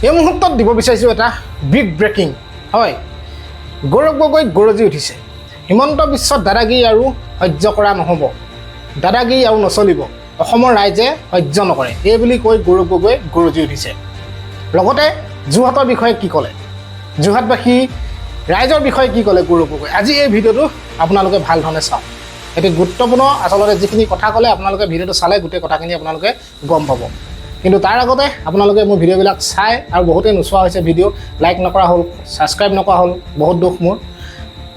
এই মুহূৰ্তত দিব বিচাৰিছোঁ এটা বিগ ব্ৰেকিং। হয়, গৌৰৱ গগৈ গৰজি উঠিছে। হিমন্ত বিশ্বত দাদাগিৰি আৰু সহ্য কৰা নহ'ব, দাদাগিৰি আৰু নচলিব, অসমৰ ৰাইজে সহ্য নকৰে, এই বুলি কৈ গৌৰৱ গগৈ গৰজি উঠিছে। লগতে যোৰহাটৰ বিষয়ে কি ক'লে, যোৰহাটবাসী ৰাইজৰ বিষয়ে কি ক'লে গৌৰৱ গগৈ, আজি এই ভিডিঅ'টো আপোনালোকে ভাল ধৰণে চাওক। এটি গুৰুত্বপূৰ্ণ, আচলতে যিখিনি কথা ক'লে আপোনালোকে ভিডিঅ'টো চালে গোটেই কথাখিনি আপোনালোকে গম পাব। কিন্তু তাৰ আগতে আপোনালোকে মোৰ ভিডিঅ'বিলাক চাই আৰু বহুতেই নোচোৱা হৈছে, ভিডিঅ' লাইক নকৰা হ'ল, ছাবস্ক্ৰাইব নকৰা হ'ল, বহুত দুখ মোৰ।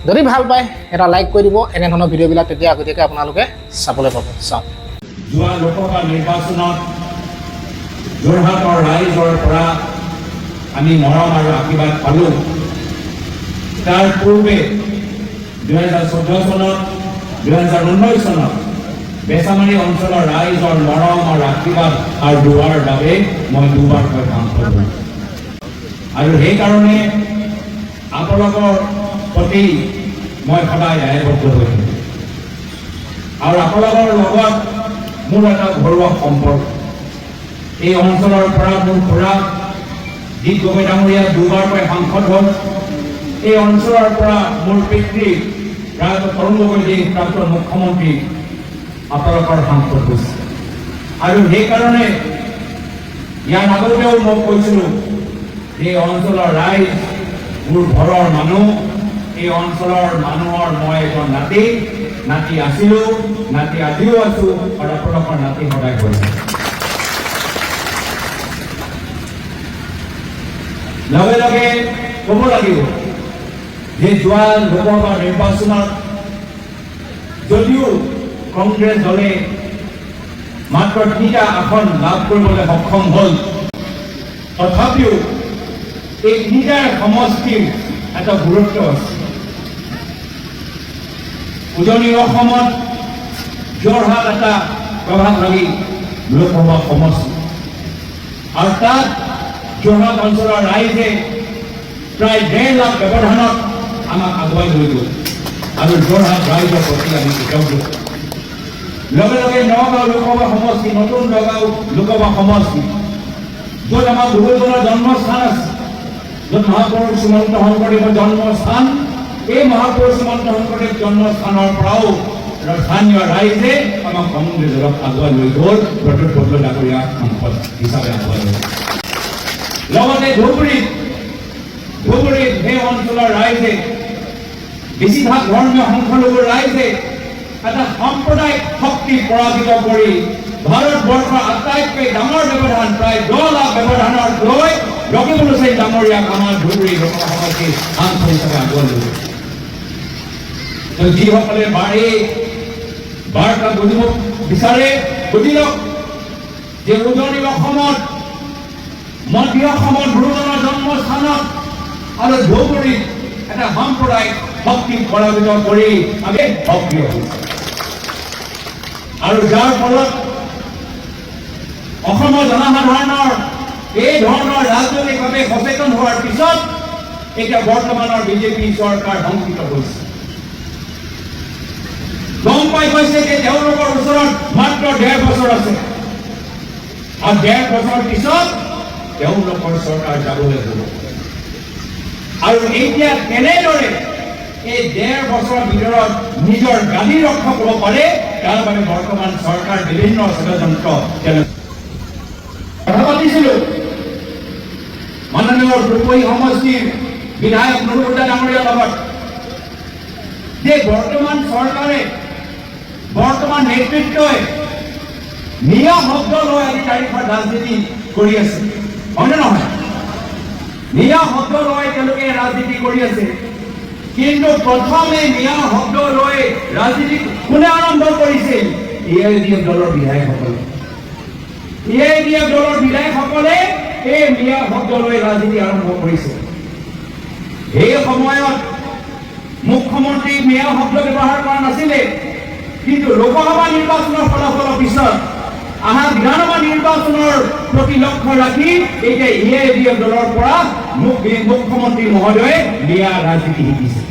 যদি ভাল পায় এটা লাইক কৰি দিব, এনেধৰণৰ ভিডিঅ'বিলাক তেতিয়া আগতীয়াকৈ আপোনালোকে চাবলৈ পাব। চাওক। যোৱা লোকসভা নিৰ্বাচনত যোৰহাটৰ ৰাইজৰ পৰা আমি মৰম আৰু আশীৰ্বাদ পালোঁ। তাৰ পূৰ্বে 2014 চনত 2019 চনত বেচামাৰী অঞ্চলৰ ৰাইজৰ মৰম আৰু আশীৰ্বাদ আৰু দুৱাৰ বাবে মই দুবাৰকৈ কাম কৰোঁ আৰু সেইকাৰণে আপোনালোকৰ প্ৰতি মই সদায় দায়বদ্ধ হৈ থাকোঁ আৰু আপোনালোকৰ লগত মোৰ এটা ঘৰুৱা সম্পৰ্ক। এই অঞ্চলৰ পৰা মোৰ খুৰা জিৎ গগৈ ডাঙৰীয়া দুবাৰকৈ সাংসদ হ'ল। এই অঞ্চলৰ পৰা মোৰ পিতৃ তৰুণ গগৈ প্ৰাক্তন মুখ্যমন্ত্ৰী আপোনালোকৰ সাংসদ হৈছে আৰু সেইকাৰণে ইয়াৰ আগতেও মই কৈছিলোঁ, এই অঞ্চলৰ ৰাইজ মোৰ ঘৰৰ মানুহ, এই অঞ্চলৰ মানুহৰ মই এজন নাতি আছিলোঁ, নাতি আজিও আছোঁ আৰু আপোনালোকৰ নাতি সদায় হৈছে। লগে লগে ক'ব লাগিব যে যোৱা লোকসভা নিৰ্বাচনত যদিও কংগ্ৰেছ দলে মাত্ৰ 3টা আসন লাভ কৰিবলৈ সক্ষম হ'ল, তথাপিও এই 3টাৰ সমষ্টিৰ এটা গুৰুত্ব আছে। উজনি অসমত যোৰহাট এটা প্ৰভাৱশালী লোকসভা সমষ্টি আৰু তাত যোৰহাট অঞ্চলৰ ৰাইজে প্ৰায় 1.5 লাখ ব্যৱধানত আমাক আগুৱাই লৈ গ'ল আৰু যোৰহাট ৰাইজৰ প্ৰতি আমি কৃতজ্ঞ। লগে লগে নগাঁও লোকসভা সমষ্টি, নতুন নগাঁও লোকসভা সমষ্টি, য'ত আমাৰ গুৰুজনাৰ জন্মস্থান আছে, য'ত মহাপুৰুষ শ্ৰীমন্ত শংকৰদেৱৰ জন্মস্থান, এই মহাপুৰুষ শ্ৰীমন্ত শংকৰদেৱ জন্মস্থানৰ পৰাও স্থানীয় ৰাইজে আমাক কংগ্ৰেছ দলক আগুৱাই লৈ গ'ল, প্ৰদ্যুৎ বৰদলৈ ডাঙৰীয়া সাংসদ হিচাপে আগুৱাই লৈ গ'ল। লগতে ধুবুৰীত সেই অঞ্চলৰ ৰাইজে, বেছিভাগ ধৰ্মীয় সংখ্যালঘুৰ ৰাইজে এটা সাম্প্ৰদায়িক শক্তি পৰাজিত কৰি ভাৰতবৰ্ষৰ আটাইতকৈ ডাঙৰ ব্যৱধান, প্ৰায় 10 লাখ ব্যৱধানত লৈ ৰকিবুল হুছেইন ডাঙৰীয়াক আমাৰ ধুবুৰী লোকসভা সমষ্টিৰ সাংসদ হিচাপে আগুৱাই লৈ গ'ল। যিসকলে বাৰ্তা বুজিব বিচাৰে বুজি লওক যে উজনি অসমত, মধ্য অসমত গুৰুজনাৰ জন্মস্থানত আৰু ধুবুৰীত এটা সাম্প্ৰদায়িক শক্তিক পৰাজিত কৰি আমি সক্ৰিয় হৈছোঁ আৰু যাৰ ফলত অসমৰ জনসাধাৰণৰ এই ধৰণৰ ৰাজনৈতিকভাৱে সচেতন হোৱাৰ পিছত এতিয়া বৰ্তমানৰ বিজেপি চৰকাৰ শংকিত হৈছে। গম পাই গৈছে যে তেওঁলোকৰ ওচৰত মাত্ৰ 1.5 বছৰ আছে আৰু 1.5 বছৰ পিছত তেওঁলোকৰ চৰকাৰ যাবলৈ হ'ব আৰু এতিয়া কেনেদৰে এই 1.5 বছৰৰ ভিতৰত নিজৰ গাদী ৰক্ষা কৰিব পাৰে, তাৰ বাবে বৰ্তমান চৰকাৰ বিভিন্ন ষড়যন্ত্ৰ কথা পাতিছিলোঁ। মাননীয় ৰূপহী সমষ্টিৰ বিধায়ক নুৰুদ্দিন ডাঙৰীয়াৰ লগত যে বৰ্তমান চৰকাৰে, বৰ্তমান নেতৃত্বই মিয়া শব্দ লৈ আজি তাৰিখৰ ৰাজনীতি কৰি আছে, হয়নে নহয়? মিয়া শব্দ লৈ তেওঁলোকে ৰাজনীতি কৰি আছে, কিন্তু প্ৰথমে মিয়া শব্দ লৈ ৰাজনীতি কোনে আৰম্ভ কৰিছিল? এআইডিএফ দলৰ বিধায়কসকলে। এআইডিএফ দলৰ বিধায়কসকলে এই মিয়া শব্দ লৈ ৰাজনীতি আৰম্ভ কৰিছিল। এই সময়ত মুখ্যমন্ত্ৰী মিয়া শব্দ ব্যৱহাৰ কৰা নাছিলে, কিন্তু লোকসভা নিৰ্বাচনৰ ফলাফলৰ পিছত অহা বিধানসভা নিৰ্বাচনৰ প্ৰতি লক্ষ্য ৰাখি এতিয়া এআইডিএফ দলৰ পৰা মুখ্যমন্ত্ৰী মহোদয়ে মিয়া ৰাজনীতি শিকিছে।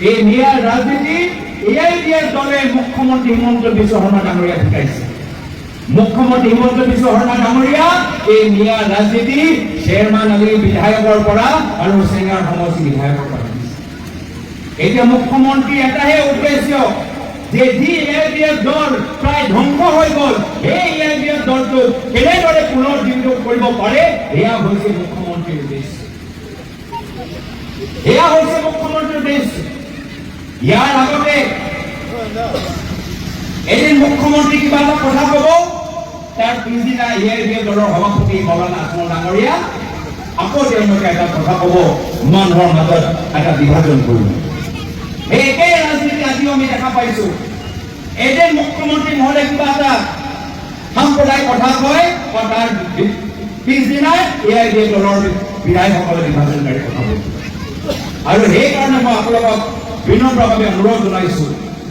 এই মিয়া ৰাজনীতি এআইডিএফ দলে মুখ্যমন্ত্ৰী হিমন্ত বিশ্ব শৰ্মা ডাঙৰীয়াক শিকাইছে। মুখ্যমন্ত্ৰী হিমন্ত বিশ্ব শৰ্মা ডাঙৰীয়া এই মিয়া ৰাজনীতি চেয়াৰমান আদি বিধায়কৰ পৰা আৰু চেঙাৰ সমষ্টি বিধায়কৰ পৰা এতিয়া মুখ্যমন্ত্ৰী এটাহে উদ্দেশ্য যে যি এআইডিএফ দল প্ৰায় ধ্বংস হৈ গ'ল সেই এআইডিএফ দলটোক কেনেদৰে পুনৰ জীৱিত কৰিব পাৰে এয়া হৈছে মুখ্যমন্ত্ৰীৰ উদ্দেশ্য এয়া হৈছে মুখ্যমন্ত্ৰীৰ উদ্দেশ্য ইয়াৰ আগতে এদিন মুখ্যমন্ত্ৰী কিবা এটা কথা ক'ব তাৰ পিছদিনা এআইডিএফ দলৰ সভাপতি মৌলানা আজমল ডাঙৰীয়া আকৌ তেওঁলোকে এটা কথা ক'ব মানুহৰ মাজত এটা বিভাজন কৰিব এই একেই ৰাজনীতি আজিও আমি দেখা পাইছো এদিন মুখ্যমন্ত্ৰী মহোদয় কিবা এটা সাম্প্ৰদায়িক কথা কয় তাৰ পিছদিনাই এআইডিএফ দলৰ বিধায়কসকলে বিভাজনকাৰী কথা কয় আৰু সেইকাৰণে মই আপোনালোকক বিনম্ৰভাৱে অনুৰোধ জনাইছো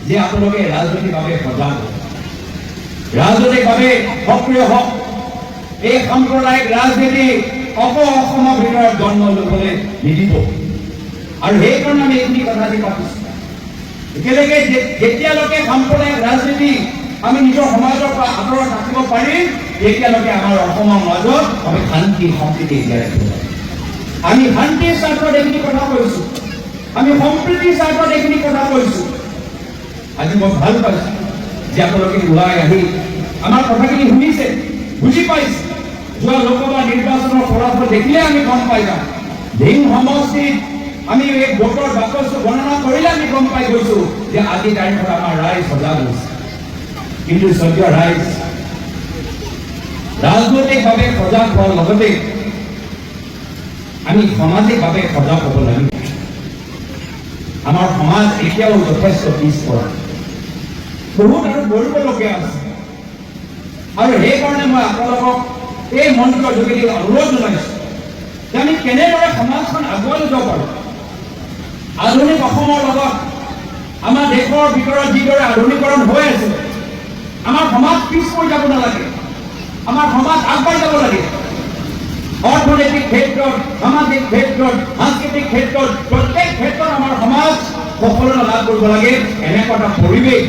যে আপোনালোকে ৰাজনৈতিকভাৱে সজাগ ৰাজনৈতিকভাৱে সক্ৰিয় হওক এই সাম্প্ৰদায়িক ৰাজনীতি অসমৰ ভিতৰত জন্ম ল'বলৈ নিদিব আৰু সেইকাৰণে আমি এইখিনি কথা দি পাতিছো একেলগে যেতিয়ালৈকে সাম্প্ৰদায়িক ৰাজনীতি আমি নিজৰ সমাজৰ পৰা আঁতৰত ৰাখিব পাৰিম তেতিয়ালৈকে আমাৰ অসমৰ মাজত আমি শান্তি সম্প্ৰীতি জীয়াই ৰাখিব পাৰিম আমি শান্তিৰ স্বাৰ্থত এইখিনি কথা কৈছো আমি সম্প্ৰীতিৰ স্বাৰ্থত এইখিনি কথা কৈছো আজি মই ভাল পাইছো যে আপোনালোকে ওলাই আহি আমাৰ কথাখিনি শুনিছে বুজি পাইছে যোৱা লোকসভা নিৰ্বাচনৰ ফলাফল দেখিলে আমি গম পাই যাম ধিং সমষ্টিত আমি এই ভোটৰ বাকচটো গণনা কৰিলে আমি গম পাই গৈছো যে আজি তাৰিখত আমাৰ ৰাইজ সজাগ হৈছে কিন্তু সদ্য ৰাইজ ৰাজনৈতিকভাৱে সজাগ হোৱাৰ লগতে আমি সামাজিকভাৱে সজাগ হ'ব লাগিব আমাৰ সমাজ এতিয়াও যথেষ্ট পিছপৰা বহুত আৰু কৰিবলগীয়া আছে আৰু সেইকাৰণে মই আপোনালোকক এই মন্ত্ৰৰ যোগেদি অনুৰোধ জনাইছো যে আমি কেনেদৰে সমাজখন আগুৱাই লৈ যাব পাৰোঁ আধুনিক অসমৰ লগত আমাৰ দেশৰ ভিতৰত যিদৰে আধুনিকৰণ হৈ আছে আমাৰ সমাজ পিছ পৰি যাব নালাগে আমাৰ সমাজ আগবাঢ়ি যাব লাগে অৰ্থনৈতিক ক্ষেত্ৰত সামাজিক ক্ষেত্ৰত সাংস্কৃতিক ক্ষেত্ৰত প্ৰত্যেক ক্ষেত্ৰত আমাৰ সমাজ সফলতা লাভ কৰিব লাগে এনেকুৱা এটা পৰিৱেশ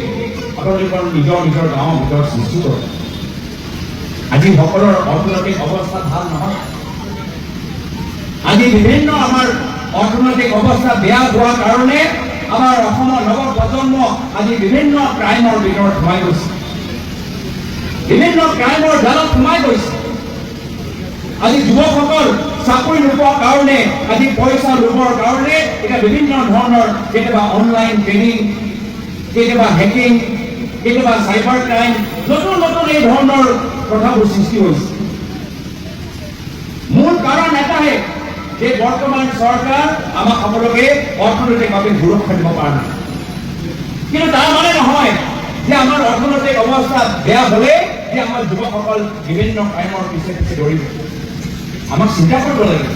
আপোনালোকৰ নিজৰ নিজৰ গাঁৱৰ ভিতৰত সৃষ্টি কৰক আজি সকলৰ অৰ্থনৈতিক অৱস্থা ভাল নহয় আজি বিভিন্ন আমাৰ অৰ্থনৈতিক অৱস্থা বেয়া হোৱাৰ কাৰণে আমাৰ অসমৰ নৱ প্ৰজন্ম আজি বিভিন্ন ক্ৰাইমৰ ভিতৰত সোমাই গৈছে বিভিন্ন ক্ৰাইমৰ জালত সোমাই গৈছে আজি যুৱকসকল চাকৰি নোপোৱাৰ কাৰণে আজি পইচা লোভৰ কাৰণে এতিয়া বিভিন্ন ধৰণৰ কেতিয়াবা অনলাইন ট্ৰেডিং কেতিয়াবা হেকিং কেতিয়াবা চাইবাৰ ক্ৰাইম নতুন নতুন এই ধৰণৰ কথাবোৰ সৃষ্টি হৈছে মূল কাৰণ এটাহে যে বৰ্তমান চৰকাৰ আমাক সকলোকে অৰ্থনৈতিকভাৱে সুৰক্ষা দিব পৰা নাই কিন্তু তাৰ মানে নহয় যে আমাৰ অৰ্থনৈতিক অৱস্থা বেয়া হ'লে যে আমাৰ যুৱকসকল বিভিন্ন ক্ৰাইমৰ পিছে পিছে দৌৰিব আমাক চিন্তা কৰিব লাগিব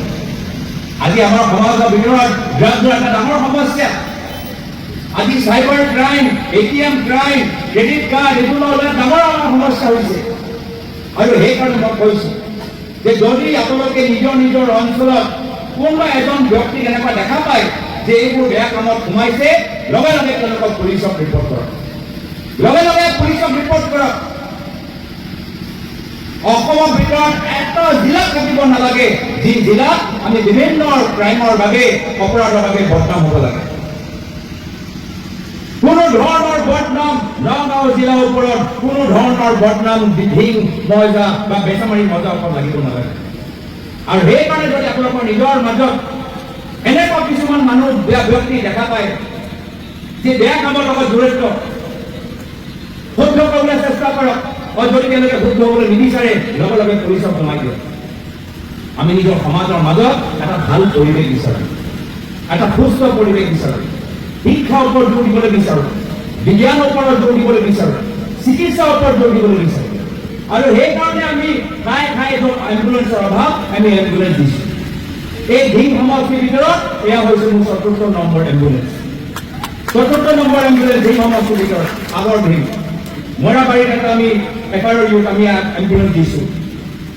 আজি আমাৰ সমাজৰ ভিতৰত ড্ৰাগছৰ এটা ডাঙৰ সমস্যা আজি cyber crime ATM crime credit card এইবোৰ ডাঙৰ আমাৰ সমস্যা হৈছে আৰু সেইকাৰণে মই কৈছো যে যদি আপোনালোকে নিজৰ নিজৰ অঞ্চলত কোনোবা এজন ব্যক্তিক এনেকুৱা দেখা পায় যে এইবোৰ বেয়া কামত সোমাইছে লগে লগে তেওঁলোকক পুলিচক ৰিপৰ্ট কৰক লগে লগে পুলিচক ৰিপৰ্ট কৰক অসমৰ ভিতৰত এটা জিলাত থাকিব নালাগে যি জিলাত আমি বিভিন্ন ক্ৰাইমৰ বাবে অপৰাধৰ বাবে বদনাম হ'ব লাগে কোনো ধৰণৰ বদনাম নগাঁও জিলাৰ ওপৰত কোনো ধৰণৰ বদনাম ধিং মজা বা বেচামাৰী মজা ওপৰত লাগিব নালাগে আৰু সেইকাৰণে যদি আপোনালোকৰ নিজৰ মাজত এনেকুৱা কিছুমান মানুহ বেয়া ব্যক্তি দেখা পায় যে বেয়া কামৰ লগত জড়িত শুদ্ধ কৰিবলৈ চেষ্টা কৰক যদি তেওঁলোকে শুদ্ধ হ'বলৈ নিবিচাৰে লগে লগে পুলিচক জনাই দিয়ক আমি নিজৰ সমাজৰ মাজত এটা ভাল পৰিৱেশ বিচাৰোঁ এটা সুস্থ পৰিৱেশ বিচাৰোঁ শিক্ষাৰ ওপৰত জোৰ দিবলৈ বিচাৰোঁ বিজ্ঞানৰ ওপৰত জোৰ দিবলৈ বিচাৰোঁ চিকিৎসাৰ ওপৰত জোৰ দিবলৈ বিচাৰোঁ আৰু সেইকাৰণে আমি ঠাই ঠাই য'ত এম্বুলেন্সৰ অভাৱ আমি এম্বুলেন্স দিছোঁ এই ধিং সমষ্টিৰ ভিতৰত এয়া হৈছে মোৰ ৪ৰ্থ নম্বৰ এম্বুলেন্স ৪ৰ্থ নম্বৰ এম্বুলেন্স ধিং সমষ্টিৰ ভিতৰত আগৰ ধিং মৰাবাৰীত এটা আমি এফআইআৰ ইউত আমি এম্বুলেন্স দিছোঁ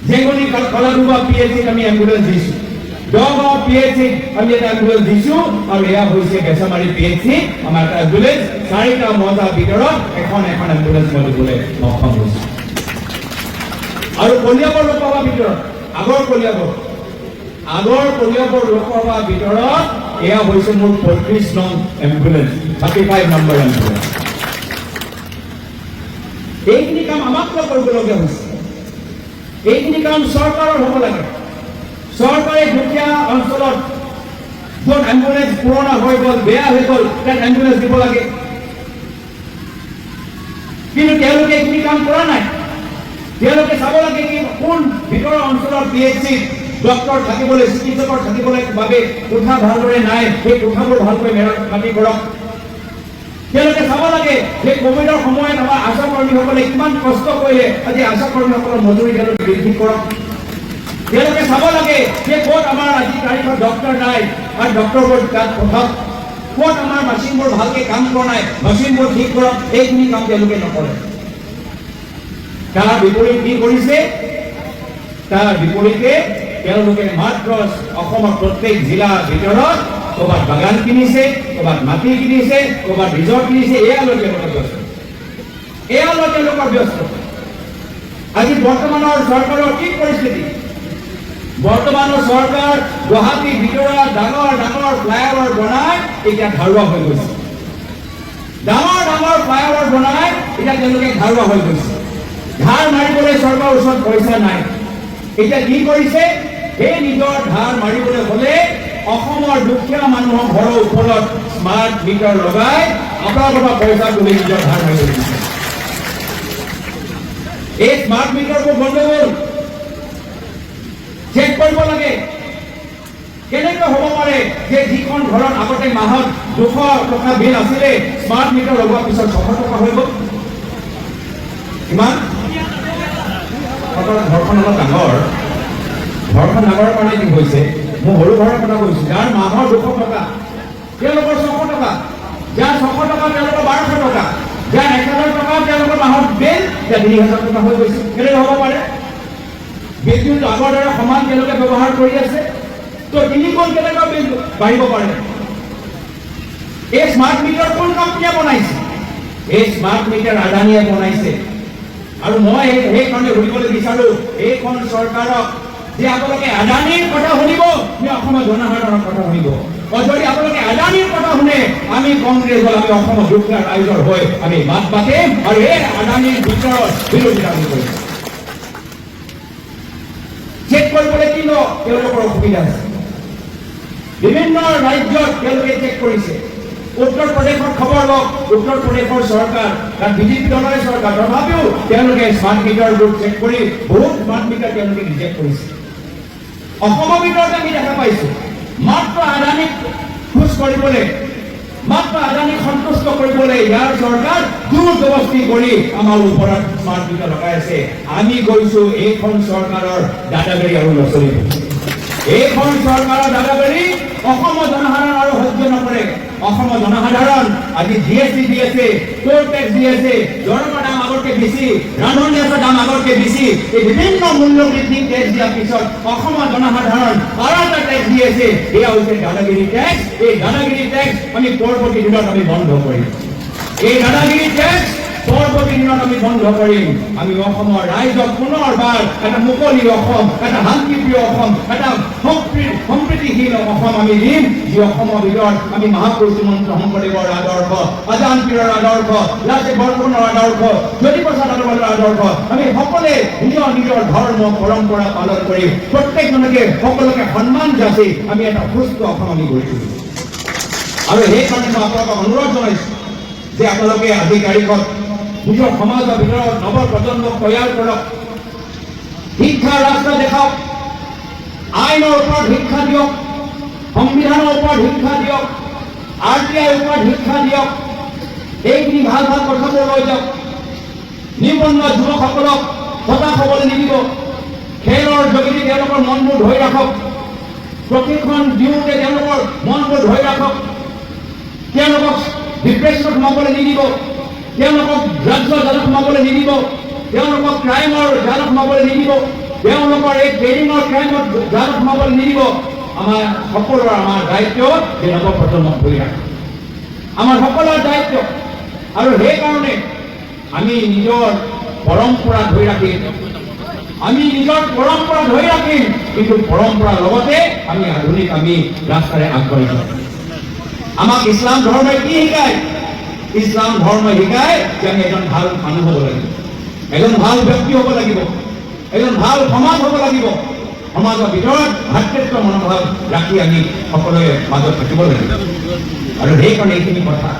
জেংগনি কলাডুবা PHCত আমি এম্বুলেন্স দিছোঁ দগাঁও PHCত আমি এটা এম্বুলেন্স দিছোঁ আৰু এয়া হৈছে বেচামাৰী PHC আমাৰ এটা এম্বুলেন্স ৪টা মজাৰ ভিতৰত এখন এম্বুলেন্স মই দিবলৈ সক্ষম হৈছোঁ আৰু কলিয়াবৰ লোকসভাৰ ভিতৰত আগৰ কলিয়াবৰ লোকসভাৰ ভিতৰত এয়া হৈছে মোৰ 35 নং এম্বুলেন্স, 35 নম্বৰ এম্বুলেন্স। এইখিনি কাম আমাক কৰিবলগীয়া হৈছে। এইখিনি কাম চৰকাৰৰ হ'ব লাগে। চৰকাৰে দুখীয়া অঞ্চলত য'ত এম্বুলেন্স পুৰণা হৈ গ'ল, বেয়া হৈ গ'ল, তাত এম্বুলেন্স দিব লাগে। কিন্তু তেওঁলোকে এইখিনি কাম কৰা নাই। তেওঁলোকে চাব লাগে কি কোন ভিতৰৰ অঞ্চলৰ PHC ডক্টৰ থাকিবলৈ, চিকিৎসকৰ থাকিবলৈ বাবে কোঠা ভালদৰে নাই, সেই কোঠাবোৰ ভালকৈ মেৰামতি কৰক। তেওঁলোকে চাব লাগে যে কোভিডৰ সময়ত আমাৰ আশা কৰ্মীসকলে কিমান কষ্ট কৰিলে, আজি আশা কৰ্মীসকলৰ মজুৰি তেওঁলোকে বৃদ্ধি কৰক। তেওঁলোকে চাব লাগে যে ক'ত আমাৰ আজি তাৰিখত ডক্টৰ নাই আৰু ডক্টৰবোৰ তাত পঠাওক। ক'ত আমাৰ মেচিনবোৰ ভালকৈ কাম কৰা নাই, মেচিনবোৰ ঠিক কৰক। এইখিনি কাম তেওঁলোকে নকৰে। তাৰ বিপৰীত কি কৰিছে? তাৰ বিপৰীতে তেওঁলোকে মাত্ৰ অসমৰ প্ৰত্যেক জিলাৰ ভিতৰত ক'ৰবাত বাগান কিনিছে, ক'ৰবাত মাটি কিনিছে, ক'ৰবাত ৰিজৰ্ট কিনিছে। এয়া লৈ তেওঁলোকৰ ব্যস্ত। আজি বৰ্তমানৰ চৰকাৰৰ কি পৰিস্থিতি? বৰ্তমানৰ চৰকাৰ গুৱাহাটীৰ ভিতৰত ডাঙৰ ডাঙৰ ফ্লাইঅভাৰ বনাই এতিয়া ধাৰুৱা হৈ গৈছে। ডাঙৰ ডাঙৰ ফ্লাইঅভাৰ বনাই এতিয়া তেওঁলোকে ধাৰুৱা হৈ গৈছে। ধাৰ মাৰিবলৈ চৰকাৰৰ ওচৰত পইচা নাই। এতিয়া কি কৰিছে? সেই নিজৰ ধাৰ মাৰিবলৈ হ'লে অসমৰ দুখীয়া মানুহৰ ঘৰৰ ওপৰত স্মাৰ্ট মিটাৰ লগাই আপোনালোকৰ পইচা তুলি নিজৰ ধাৰ মাৰিব দিছে। এই স্মাৰ্ট মিটাৰবোৰ বন্ধ হ'ল। চেক কৰিব লাগে। কেনেকৈ হ'ব পাৰে যে যিখন ঘৰত আগতে মাহত 200 টকা বিল আছিলে, স্মাৰ্ট মিটাৰ লগোৱাৰ পিছত 600 টকা হৈ গ'ল? ইমান ঘৰখন অলপ ডাঙৰ। ঘৰখন ডাঙৰ কাৰণে কি হৈছে? মই সৰু ঘৰৰ কথা কৈছোঁ। যাৰ মাহৰ 200 টকা তেওঁলোকৰ 600 টকা, যাৰ 600 টকা তেওঁলোকৰ 1200 টকা, যাৰ 1000 টকা তেওঁলোকৰ মাহত বিল 3000 টকা হৈ গৈছে। কেনেকৈ হ'ব পাৰে? বিদ্যুৎ আগৰ দৰে সমান তেওঁলোকে ব্যৱহাৰ কৰি আছে, তো 3 গুণ কেনেকৈ বিল বাঢ়িব পাৰে? এই স্মাৰ্ট মিটাৰ কোন কোম্পানীয়ে বনাইছে? এই স্মাৰ্ট মিটাৰ আদানীয়ে বনাইছে। আৰু মই সেইকাৰণে সুধিবলৈ বিচাৰোঁ এইখন চৰকাৰক যে আপোনালোকে আদানীৰ কথা শুনিব নে অসমৰ জনসাধাৰণৰ কথা শুনিব? যদি আপোনালোকে আদানীৰ কথা শুনে, আমি কংগ্ৰেছ দল, আমি অসমৰ দুখীয়া ৰাইজৰ হৈ আমি মাত মাতিম আৰু এই আদানীৰ ভিতৰত বিৰোধিতা আমি কৰিম। চেক কৰিবলৈ কিনো তেওঁলোকৰ অসুবিধা আছে। বিভিন্ন ৰাজ্যত তেওঁলোকে চেক কৰিছে। উত্তৰ প্ৰদেশৰ খবৰ লওক, উত্তৰ প্ৰদেশৰ চৰকাৰ, তাত বিজেপি দলৰে চৰকাৰ, তথাপিও তেওঁলোকে স্মাৰ্ট মিটাৰবোৰ চেক কৰি বহুত স্মাৰ্ট মিটাৰ তেওঁলোকে ৰিজেক্ট কৰিছে। অসমৰ ভিতৰত আমি দেখা পাইছোঁ মাত্ৰ আদানীক খুচ কৰিবলৈ, মাত্ৰ আদানীক সন্তুষ্ট কৰিবলৈ ইয়াৰ চৰকাৰ জোৰ জবস্তি কৰি আমাৰ ওপৰত স্মাৰ্ট মিটাৰ লগাই আছে। আমি গৈছোঁ এইখন চৰকাৰৰ দাদাগিৰি আৰু নচলিব। এইখন চৰকাৰৰ দাদাগিৰি অসমৰ জনসাধাৰণ আৰু সহ্য নকৰে। অসমৰ জনসাধাৰণ আজি GST দি আছে, টোল টেক্স দি আছে, দৰমহাৰ দাম আগতকৈ বেছি, ৰান্ধনি গেছৰ দাম আগতকৈ বেছি। এই বিভিন্ন মূল্য বৃদ্ধি টেক্স দিয়াৰ পিছত অসমৰ জনসাধাৰণ আৰু এটা টেক্স দি আছে, এয়া হৈছে দাদাগিৰি টেক্স। এই দাদাগিৰি টেক্স আমি পৰৱৰ্তী দিনত আমি বন্ধ কৰিম। এই দাদাগিৰি টেক্স পৰৱৰ্তী দিনত আমি বন্ধ কৰিম। আমি অসমৰ ৰাইজক পুনৰবাৰ এটা মুকলি অসম, এটা শান্তিপ্ৰিয় অসম, এটা সম্প্ৰীতিশীল অসম আমি দিম, যি অসমৰ ভিতৰত আমি মহাপুৰুষ শ্ৰীমন্ত শংকৰদেৱৰ আদৰ্শ, আজান পীৰৰ আদৰ্শ, লাচিত বৰফুকনৰ আদৰ্শ, জ্যোতিপ্ৰসাদ আগৰৱালৰ আদৰ্শ, আমি সকলোৱে নিজৰ নিজৰ ধৰ্ম পৰম্পৰা পালন কৰি প্ৰত্যেকজনকে সকলোকে সন্মান যাচি আমি এটা সুস্থ অসম আমি গঢ়ি তুলিম। আৰু সেইকাৰণে মই আপোনালোকক অনুৰোধ জনাইছোঁ যে আপোনালোকে আজি তাৰিখত নিজৰ সমাজৰ ভিতৰত নৱ প্ৰজন্মক তৈয়াৰ কৰক, শিক্ষাৰ ৰাস্তা দেখাওক, আইনৰ ওপৰত শিক্ষা দিয়ক, সংবিধানৰ ওপৰত শিক্ষা দিয়ক, RTI ওপৰত শিক্ষা দিয়ক। এইখিনি ভাল ভাল কথাবোৰ লৈ যাওক। নিবনুৱা যুৱকসকলক হতাশ হ'বলৈ নিদিব। খেলৰ যোগেদি তেওঁলোকৰ মনবোৰ ধৰি ৰাখক। প্ৰশিক্ষণ দিওঁতে তেওঁলোকৰ মনবোৰ ধৰি ৰাখক। তেওঁলোকক ডিপ্ৰেশ্যনত সোমাবলৈ নিদিব। তেওঁলোকক ড্ৰাগছৰ জালত সোমাবলৈ নিদিব। তেওঁলোকক ক্ৰাইমৰ জালত সোমাবলৈ নিদিব। তেওঁলোকৰ এই ট্ৰেডিঙৰ ক্ৰাইমৰ জালত সোমাবলৈ নিদিব। আমাৰ সকলোৰে আমাৰ দায়িত্ব যে নৱপ্ৰজন্মক ধৰি ৰাখা, আমাৰ সকলোৰে দায়িত্ব। আৰু সেইকাৰণে আমি নিজৰ পৰম্পৰা ধৰি ৰাখি আমি নিজৰ পৰম্পৰা ধৰি ৰাখিম, কিন্তু পৰম্পৰাৰ লগতে আমি আধুনিক আমি ৰাস্তাৰে আগবাঢ়ি যাম। আমাক ইছলাম ধৰ্মই কি শিকায়? ইছলাম ধৰ্মই শিকায় যে আমি এজন ভাল মানুহ হ'ব লাগিব, এজন ভাল ব্যক্তি হ'ব লাগিব, এজন ভাল সমাজ হ'ব লাগিব। সমাজৰ ভিতৰত ভাতৃত্ব মনোভাৱ ৰাখি আমি সকলোৱে মাজত থাকিব লাগিব। আৰু সেইকাৰণে এইখিনি কথা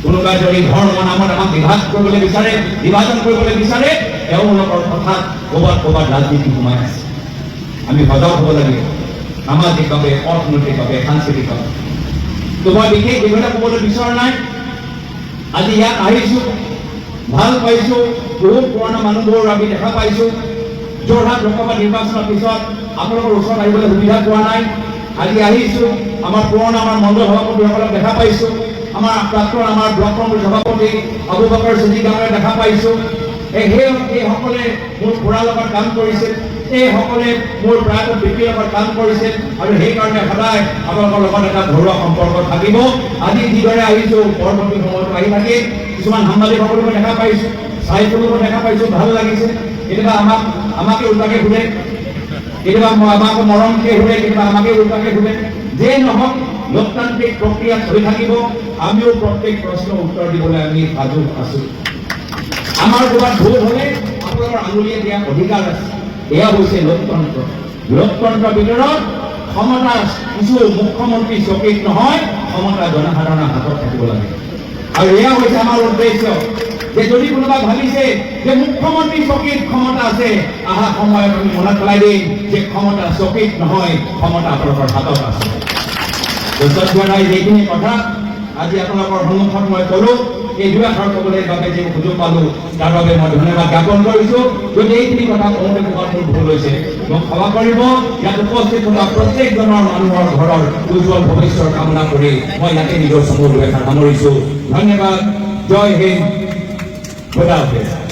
কোনোবাই যদি ধৰ্ম নামত আমাক বিভাগ কৰিবলৈ বিচাৰে, বিভাজন কৰিবলৈ বিচাৰে, তেওঁলোকৰ কথাত ক'ৰবাত ৰাজনীতি সোমাই আছে। আমি সজাগ হ'ব লাগিব সামাজিকভাৱে, অৰ্থনৈতিকভাৱে, সাংস্কৃতিকভাৱে। তো মই বিশেষ এইবিলাক ক'বলৈ বিচৰা নাই। আজি ইয়াত আহিছোঁ, ভাল পাইছোঁ, বহুত পুৰণা মানুহবোৰ আমি দেখা পাইছোঁ। যোৰহাট লোকসভা নিৰ্বাচনৰ পিছত আপোনালোকৰ ওচৰত আহিবলৈ সুবিধা পোৱা নাই। আজি আহিছোঁ, আমাৰ পুৰণা আমাৰ মণ্ডল সভাপতিসকলক দেখা পাইছোঁ, আমাৰ প্ৰাক্তন আমাৰ ব্লক কংগ্ৰেছ সভাপতি আবু বকৰ ছিদ্দিকীক দেখা পাইছোঁ। এইসকলে মোৰ খুৰাৰ লগত কাম কৰিছিল, এইসকলে মোৰ প্ৰাক্তন পিতৃৰ লগত কাম কৰিছিল, আৰু সেইকাৰণে সদায় আপোনালোকৰ লগত এটা ঘৰুৱা সম্পৰ্ক থাকিব। আজি যিদৰে আহিছোঁ পৰৱৰ্তী সময়তো আহি থাকিম। কিছুমান সাংবাদিকসকলকো দেখা পাইছোঁ, চাইফুলকো দেখা পাইছোঁ, ভাল লাগিছে। কেতিয়াবা আমাকে উল্টাকে সোধে, কেতিয়াবা আমাক মৰমকে সোধে, কেতিয়াবা আমাকে উল্টাকে সোধে। যে নহওক লোকতান্ত্ৰিক প্ৰক্ৰিয়া চলি থাকিব। আমিও প্ৰত্যেক প্ৰশ্নৰ উত্তৰ দিবলৈ আমি সাজু আছোঁ। আমাৰ ক'ৰবাত ভুল হ'লে আপোনালোকৰ আঙুলিয়ে দিয়া অধিকাৰ আছে। এয়া হৈছে লোকতন্ত্ৰ। লোকতন্ত্ৰৰ ভিতৰত ক্ষমতা কিছু মুখ্যমন্ত্ৰী চকীত নহয়, ক্ষমতা জনসাধাৰণৰ হাতত থাকিব লাগে। আৰু এয়া হৈছে আমাৰ উদ্দেশ্য যে যদি কোনোবা ভাবিছে যে মুখ্যমন্ত্ৰী চকীত ক্ষমতা আছে, অহা সময়ত আমি মনত পেলাই দিম যে ক্ষমতা চকীত নহয়, ক্ষমতা আপোনালোকৰ হাতত আছে। যিখিনি কথা আজি আপোনালোকৰ সন্মুখত মই ক'লো, এই দুআষাৰ ক'বলৈ বাবে যে সুযোগ পালোঁ তাৰ বাবে মই ধন্যবাদ জ্ঞাপন কৰিছোঁ। যদি এইখিনি কথা কওঁতে ক'ৰবাত মোৰ ভুল হৈছে মোক ক্ষমা কৰিব। ইয়াত উপস্থিত থকা প্ৰত্যেকজনৰ মানুহৰ ঘৰৰ উজ্জ্বল ভৱিষ্যত কামনা কৰি মই ইয়াতে নিজৰ চমু দুআষাৰ সামৰিছোঁ। ধন্যবাদ। জয় হিন্দ। খোদা হাফেজ।